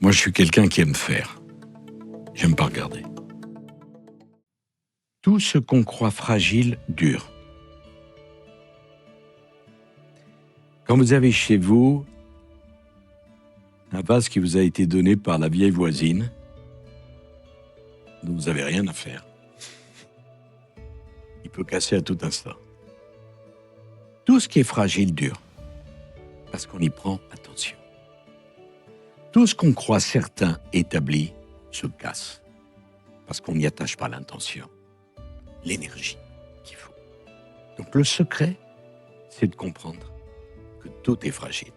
Moi, je suis quelqu'un qui aime faire. J'aime pas regarder. Tout ce qu'on croit fragile dure. Quand vous avez chez vous un vase qui vous a été donné par la vieille voisine, dont vous n'avez rien à faire, il peut casser à tout instant. Tout ce qui est fragile dure, parce qu'on y prend attention. Tout ce qu'on croit certain, établi, se casse, parce qu'on n'y attache pas l'intention, l'énergie qu'il faut. Donc le secret, c'est de comprendre que tout est fragile.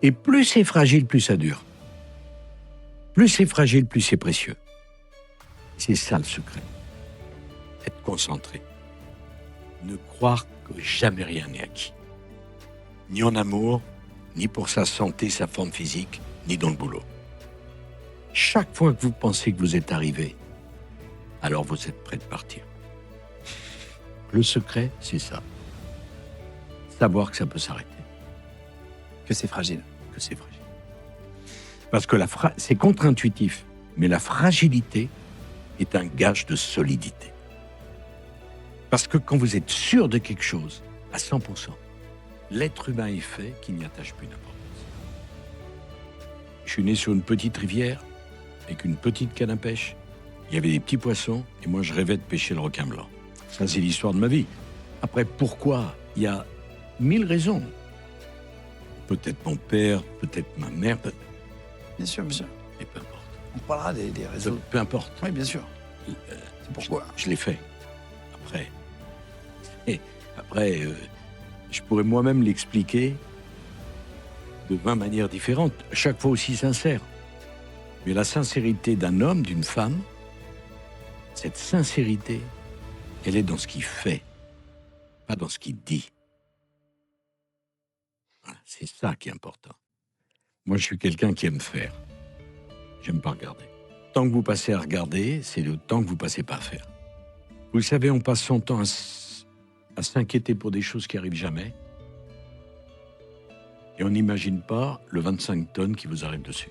Et plus c'est fragile, plus ça dure. Plus c'est fragile, plus c'est précieux. C'est ça le secret. Être concentré. Ne croire que jamais rien n'est acquis. Ni en amour, ni pour sa santé, sa forme physique, ni dans le boulot. Chaque fois que vous pensez que vous êtes arrivé, alors vous êtes prêt de partir. Le secret, c'est ça. Savoir que ça peut s'arrêter. Que c'est fragile. Que c'est fragile. Parce que c'est contre-intuitif, mais la fragilité est un gage de solidité. Parce que quand vous êtes sûr de quelque chose, à 100%, l'être humain est fait qu'il n'y attache plus d'importance. Je suis né sur une petite rivière, avec une petite canne à pêche. Il y avait des petits poissons, et moi je rêvais de pêcher le requin blanc. Ça, c'est l'histoire de ma vie. Après, pourquoi? Il y a 1000 raisons. Peut-être mon père, peut-être ma mère, peut-être... Bien sûr, monsieur. Mais peu importe. On parlera des raisons. Peu importe. Oui, bien sûr. C'est pourquoi. Je l'ai fait. Après, je pourrais moi-même l'expliquer de 20 manières différentes, chaque fois aussi sincère. Mais la sincérité d'un homme, d'une femme, cette sincérité, elle est dans ce qu'il fait, pas dans ce qu'il dit. Voilà, c'est ça qui est important. Moi, je suis quelqu'un qui aime faire. J'aime pas regarder. Tant que vous passez à regarder, c'est le temps que vous passez pas à faire. Vous savez, on passe son temps à s'inquiéter pour des choses qui arrivent jamais. Et on n'imagine pas le 25 tonnes qui vous arrivent dessus.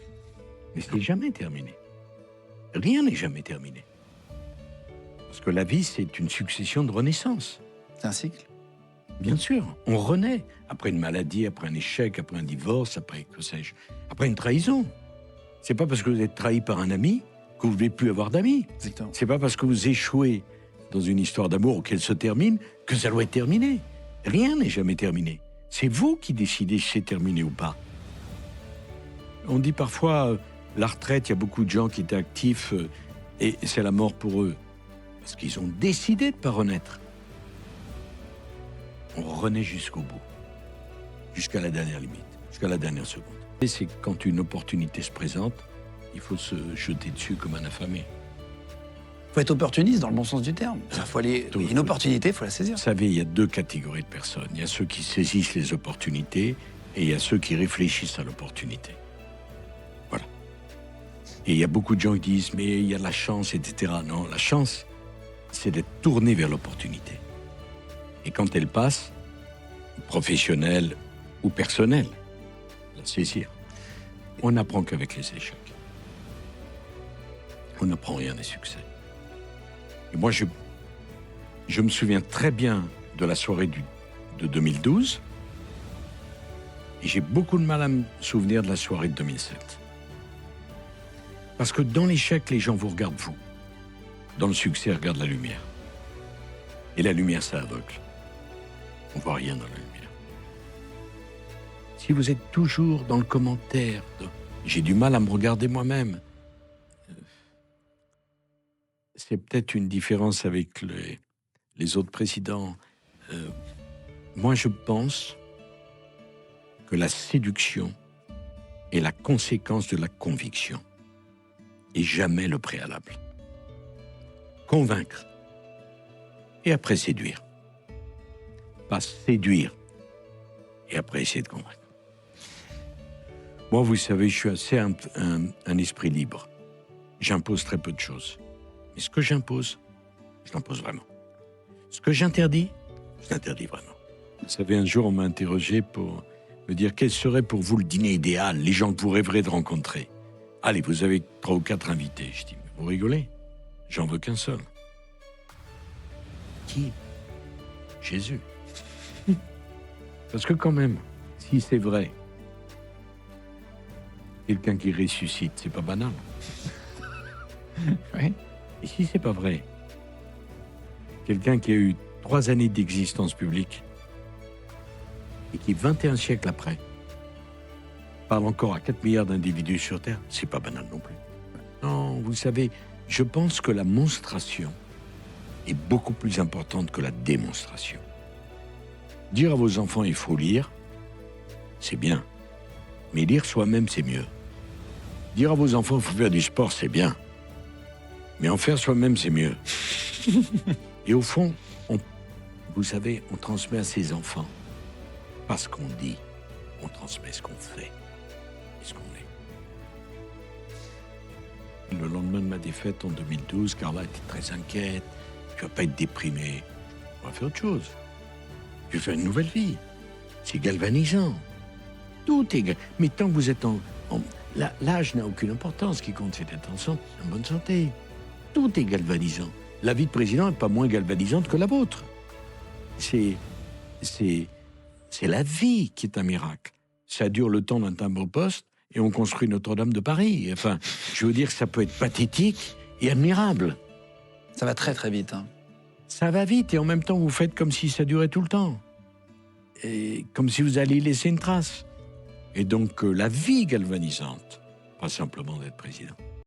Mais c'est jamais terminé. Rien n'est jamais terminé. Parce que la vie, c'est une succession de renaissances. C'est un cycle. Bien sûr, on renaît. Après une maladie, après un échec, après un divorce, après, que sais-je, après une trahison. C'est pas parce que vous êtes trahi par un ami que vous ne voulez plus avoir d'amis. Exactement. C'est pas parce que vous échouez dans une histoire d'amour qu'elle se termine que ça doit être terminé. Rien n'est jamais terminé. C'est vous qui décidez si c'est terminé ou pas. On dit parfois, la retraite, il y a beaucoup de gens qui étaient actifs et c'est la mort pour eux. Parce qu'ils ont décidé de ne pas renaître. On renaît jusqu'au bout. Jusqu'à la dernière limite. Jusqu'à la dernière seconde. Et c'est quand une opportunité se présente, il faut se jeter dessus comme un affamé. Il faut être opportuniste dans le bon sens du terme. Il faut aller, une opportunité, il faut la saisir. Vous savez, il y a deux catégories de personnes. Il y a ceux qui saisissent les opportunités et il y a ceux qui réfléchissent à l'opportunité. Voilà. Et il y a beaucoup de gens qui disent, mais il y a de la chance, etc. Non, la chance, c'est d'être tourné vers l'opportunité. Et quand elle passe, professionnelle ou personnelle, la saisir. On n'apprend qu'avec les échecs. On n'apprend rien des succès. Et moi, je me souviens très bien de la soirée de 2012 et j'ai beaucoup de mal à me souvenir de la soirée de 2007. Parce que dans l'échec, les gens vous regardent vous. Dans le succès, ils regardent la lumière. Et la lumière, ça aveugle. On ne voit rien dans la lumière. Si vous êtes toujours dans le commentaire, j'ai du mal à me regarder moi-même. C'est peut-être une différence avec les autres présidents. Moi, je pense que la séduction est la conséquence de la conviction et jamais le préalable. Convaincre et après séduire. Pas séduire et après essayer de convaincre. Moi, vous savez, je suis assez un esprit libre. J'impose très peu de choses. Mais ce que j'impose, je l'impose vraiment. Ce que j'interdis, je l'interdis vraiment. Vous savez, un jour, on m'a interrogé pour me dire quel serait pour vous le dîner idéal, les gens que vous rêverez de rencontrer. Allez, vous avez 3 ou 4 invités. Je dis, mais vous rigolez? J'en veux qu'un seul. Qui? Jésus. Parce que quand même, si c'est vrai, quelqu'un qui ressuscite, c'est pas banal. Oui. Et si c'est pas vrai, quelqu'un qui a eu 3 années d'existence publique et qui, 21 siècles après, parle encore à 4 milliards d'individus sur Terre, c'est pas banal non plus. Non, vous savez, je pense que la monstration est beaucoup plus importante que la démonstration. Dire à vos enfants il faut lire, c'est bien. Mais lire soi-même, c'est mieux. Dire à vos enfants il faut faire du sport, c'est bien. Mais en faire soi-même, c'est mieux. Et au fond, vous savez, on transmet à ses enfants pas ce qu'on dit, on transmet ce qu'on fait et ce qu'on est. Le lendemain de ma défaite en 2012, Carla était très inquiète. Tu vas pas être déprimé. On va faire autre chose. Je vais faire une nouvelle vie. C'est galvanisant. Tout est... Mais tant que vous êtes l'âge n'a aucune importance. Ce qui compte, c'est d'être en bonne santé. Tout est galvanisant. La vie de président n'est pas moins galvanisante que la vôtre. C'est la vie qui est un miracle. Ça dure le temps d'un timbre-poste et on construit Notre-Dame de Paris. Enfin, je veux dire que ça peut être pathétique et admirable. Ça va très très vite. Hein. Ça va vite et en même temps, vous faites comme si ça durait tout le temps. Et comme si vous alliez laisser une trace. Et donc, la vie galvanisante, pas simplement d'être président.